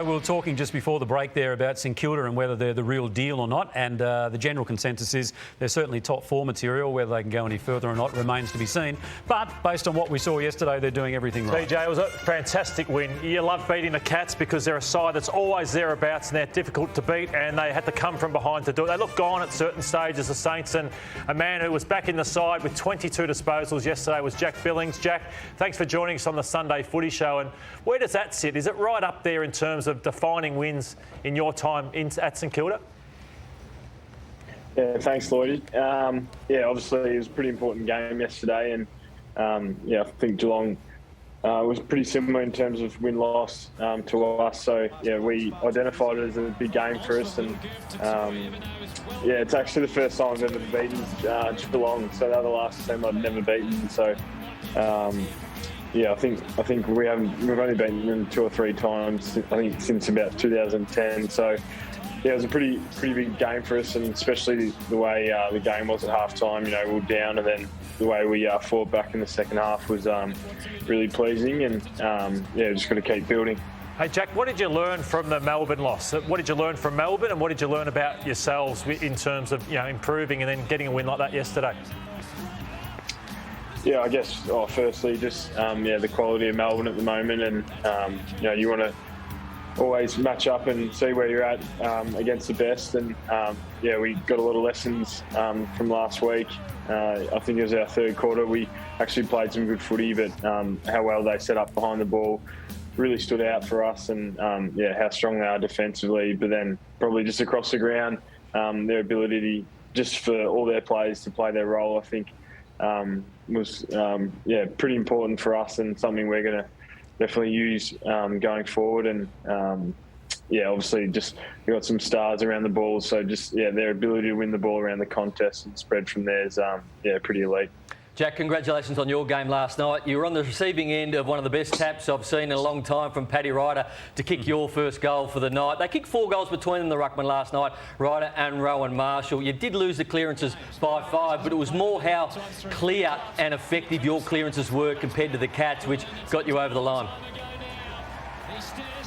We were talking just before the break there about St Kilda and whether they're the real deal or not, and the general consensus is they're certainly top four material. Whether they can go any further or not remains to be seen. But based on what we saw yesterday, they're doing everything right. TJ, it was a fantastic win. You love beating the Cats because they're a side that's always thereabouts and they're difficult to beat, and they had to come from behind to do it. They looked gone at certain stages, the Saints, and a man who was back in the side with 22 disposals yesterday was Jack Billings. Jack, thanks for joining us on the Sunday Footy Show. And where does that sit? Is it right up there in terms of defining wins in your time at St Kilda? Yeah, thanks, Lloyd. Obviously it was a pretty important game yesterday, and I think Geelong was pretty similar in terms of win-loss to us. So we identified it as a big game for us, and it's actually the first time I've ever beaten Geelong. So they're the last team I've never beaten. So. I think we've only beaten them 2 or 3 times. I think since about 2010. So it was a pretty big game for us, and especially the way the game was at half time. We were down, and then the way we fought back in the second half was really pleasing, and just got to keep building. Hey Jack, what did you learn from the Melbourne loss? What did you learn from Melbourne, and what did you learn about yourselves in terms of improving and then getting a win like that yesterday? Yeah, I guess firstly just the quality of Melbourne at the moment, and you want to always match up and see where you're at against the best, and we got a lot of lessons from last week. I think it was our third quarter. We actually played some good footy, but how well they set up behind the ball really stood out for us, and how strong they are defensively, but then probably just across the ground, their ability just for all their players to play their role, I think was pretty important for us, and something we're going to definitely use going forward. And obviously just we got some stars around the ball, so just their ability to win the ball around the contest and spread from there is pretty elite. Jack, congratulations on your game last night. You were on the receiving end of one of the best taps I've seen in a long time from Paddy Ryder to kick your first goal for the night. They kicked 4 goals between them, the ruckmen, last night, Ryder and Rowan Marshall. You did lose the clearances by 5, but it was more how clear and effective your clearances were compared to the Cats, which got you over the line.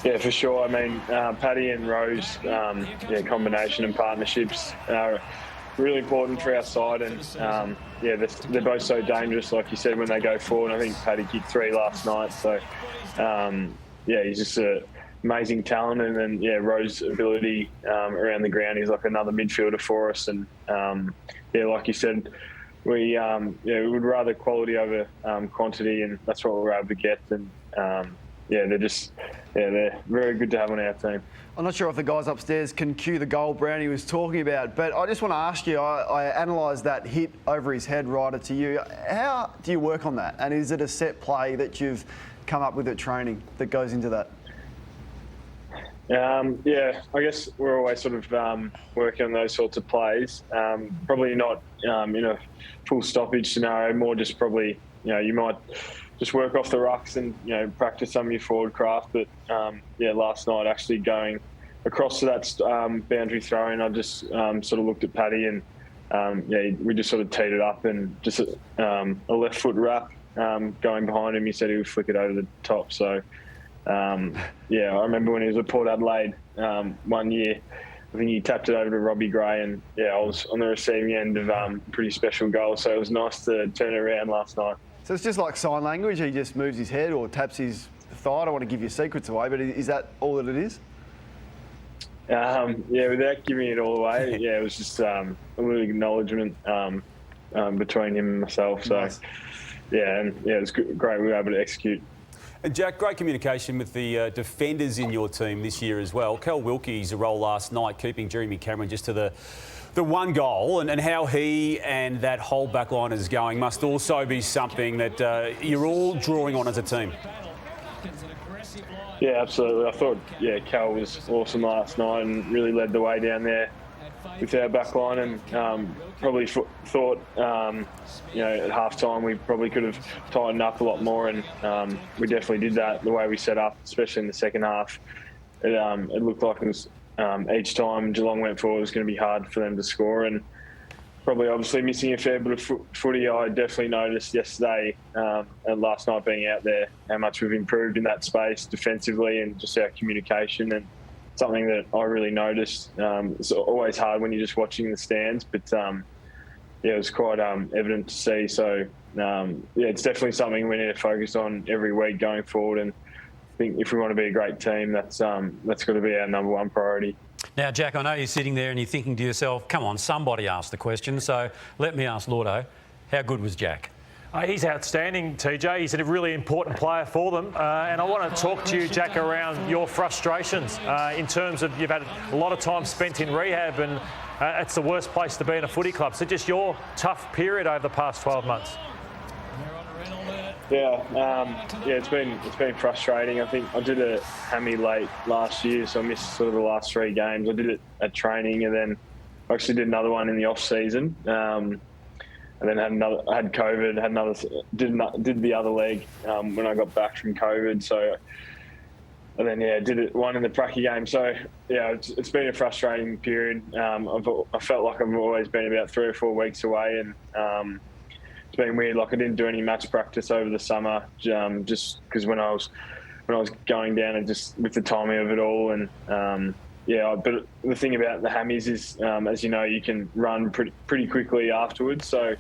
Yeah, for sure. I mean, Paddy and Rose, combination and partnerships are really important for our side, and they're both so dangerous, like you said, when they go forward. I think Paddy kicked 3 last night, so he's just an amazing talent, and then Rose's ability around the ground, he's like another midfielder for us, and like you said, we would rather quality over quantity, and that's what we're able to get, and they're very good to have on our team. I'm not sure if the guys upstairs can cue the goal Brownie was talking about, but I just want to ask you, I analysed that hit over his head, Ryder, to you. How do you work on that? And is it a set play that you've come up with at training that goes into that? I guess we're always sort of working on those sorts of plays. Probably not in a full stoppage scenario, more just probably, you might just work off the rucks and practice some of your forward craft. But last night actually going across to that boundary throw-in, I just sort of looked at Paddy, and we just sort of teed it up, and just a left foot wrap going behind him. He said he would flick it over the top. So I remember when he was at Port Adelaide one year, I think he tapped it over to Robbie Gray, and I was on the receiving end of a pretty special goal. So it was nice to turn it around last night. So it's just like sign language? He just moves his head or taps his thigh? I don't want to give your secrets away, but is that all that it is? Without giving it all away, it was just a little acknowledgement between him and myself. So, nice. It was great we were able to execute. And Jack, great communication with the defenders in your team this year as well. Cal Wilkie's role last night, keeping Jeremy Cameron just to the one goal, and how he and that whole back line is going must also be something that you're all drawing on as a team. Yeah, absolutely. I thought, Cal was awesome last night and really led the way down there with our back line, and probably thought, at half-time we probably could have tightened up a lot more, and we definitely did that the way we set up, especially in the second half. It looked like it was each time Geelong went forward, it was going to be hard for them to score, and probably obviously missing a fair bit of footy. I definitely noticed yesterday and last night being out there how much we've improved in that space defensively and just our communication, and something that I really noticed. It's always hard when you're just watching the stands, but it was quite evident to see. So it's definitely something we need to focus on every week going forward, and I think if we want to be a great team, that's got to be our number one priority. Now, Jack, I know you're sitting there and you're thinking to yourself, come on, somebody asked the question, so let me ask Lordo, how good was Jack? He's outstanding, TJ. He's a really important player for them. And I want to talk to you, Jack, around your frustrations in terms of you've had a lot of time spent in rehab, and it's the worst place to be in a footy club. So just your tough period over the past 12 months. It's been frustrating. I think I did a hammy late last year, so I missed sort of the last 3 games. I did it at training, and then I actually did another one in the off season. And then had COVID. Did the other leg when I got back from COVID. So, and then did it one in the pracky game. So it's been a frustrating period. I felt like I've always been about 3 or 4 weeks away, and it's been weird. Like I didn't do any match practice over the summer, just because when I was going down and just with the timing of it all, and but the thing about the hammies is, as you know, you can run pretty quickly afterwards. So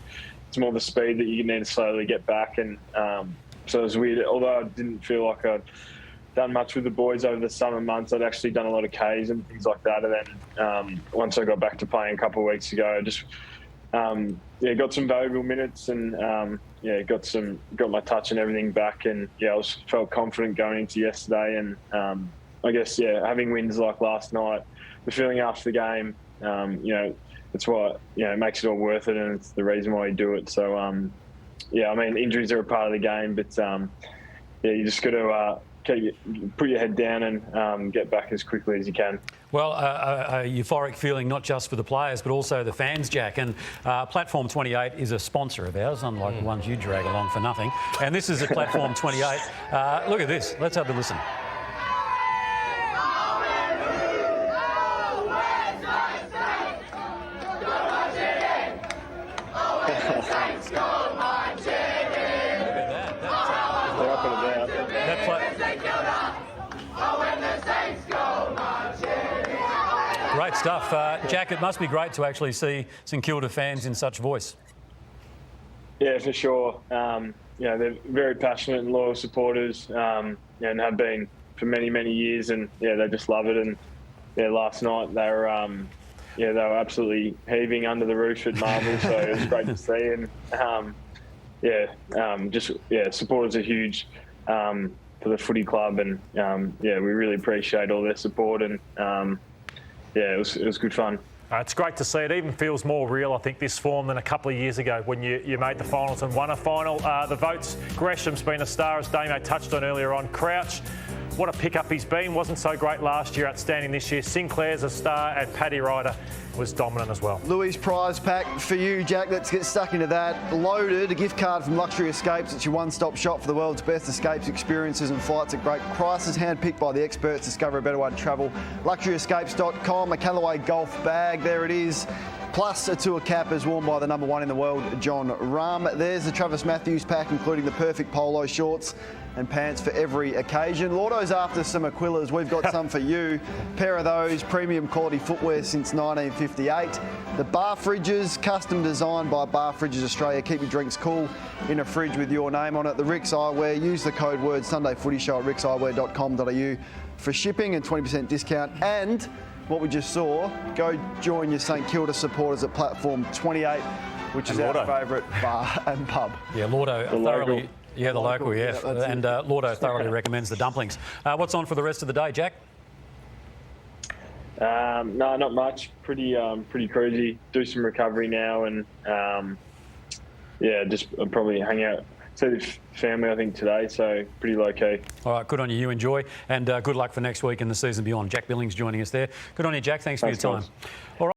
it's more the speed that you need to slowly get back. And so it was weird. Although I didn't feel like I'd done much with the boys over the summer months, I'd actually done a lot of Ks and things like that. And then once I got back to playing a couple of weeks ago, I just got some valuable minutes and got my touch and everything back. And I felt confident going into yesterday. And I guess, having wins like last night, the feeling after the game, it's what, it makes it all worth it, and it's the reason why you do it. So, injuries are a part of the game, but, you just got to put your head down and get back as quickly as you can. Well, a euphoric feeling not just for the players but also the fans, Jack. And Platform 28 is a sponsor of ours, unlike the ones you drag along for nothing. And this is at Platform 28. Look at this. Let's have a listen. Great stuff. Jack, it must be great to actually see St Kilda fans in such voice. Yeah, for sure. They're very passionate and loyal supporters, and have been for many, many years, and they just love it. And last night they were absolutely heaving under the roof at Marvel, so it was great to see. And supporters are huge for the footy club, and we really appreciate all their support. And it was good fun. It's great to see. It even feels more real, I think, this form than a couple of years ago when you made the finals and won a final. The votes, Gresham's been a star, as Damo touched on earlier on. Crouch, what a pickup he's been. Wasn't so great last year, outstanding this year. Sinclair's a star, and Paddy Ryder was dominant as well. Louis, prize pack for you, Jack. Let's get stuck into that. Loaded, a gift card from Luxury Escapes. It's your one-stop shop for the world's best escapes, experiences and flights at great prices. Handpicked by the experts. Discover a better way to travel. LuxuryEscapes.com. A Callaway golf bag. There it is. Plus a tour cap is worn by the number 1 in the world, John Rahm. There's the Travis Matthews pack, including the perfect polo shorts and pants for every occasion. Lordo's after some Aquilas. We've got some for you. Pair of those, premium quality footwear since 1958. The bar fridges, custom designed by Bar Fridges Australia. Keep your drinks cool in a fridge with your name on it. The Ricks Eyewear, use the code word Sunday Footy Show at rickseyewear.com.au for shipping and 20% discount. And what we just saw, go join your St Kilda supporters at Platform 28, which is our favourite bar and pub. Yeah, Lordo thoroughly... Yeah, the local, yeah. And Lordo thoroughly recommends the dumplings. What's on for the rest of the day, Jack? No, not much. Pretty cruisy. Do some recovery now, and just probably hang out. See the family, I think, today, so pretty low key. All right, good on you. You enjoy, and good luck for next week and the season beyond. Jack Billings joining us there. Good on you, Jack. Thanks for your time. All right.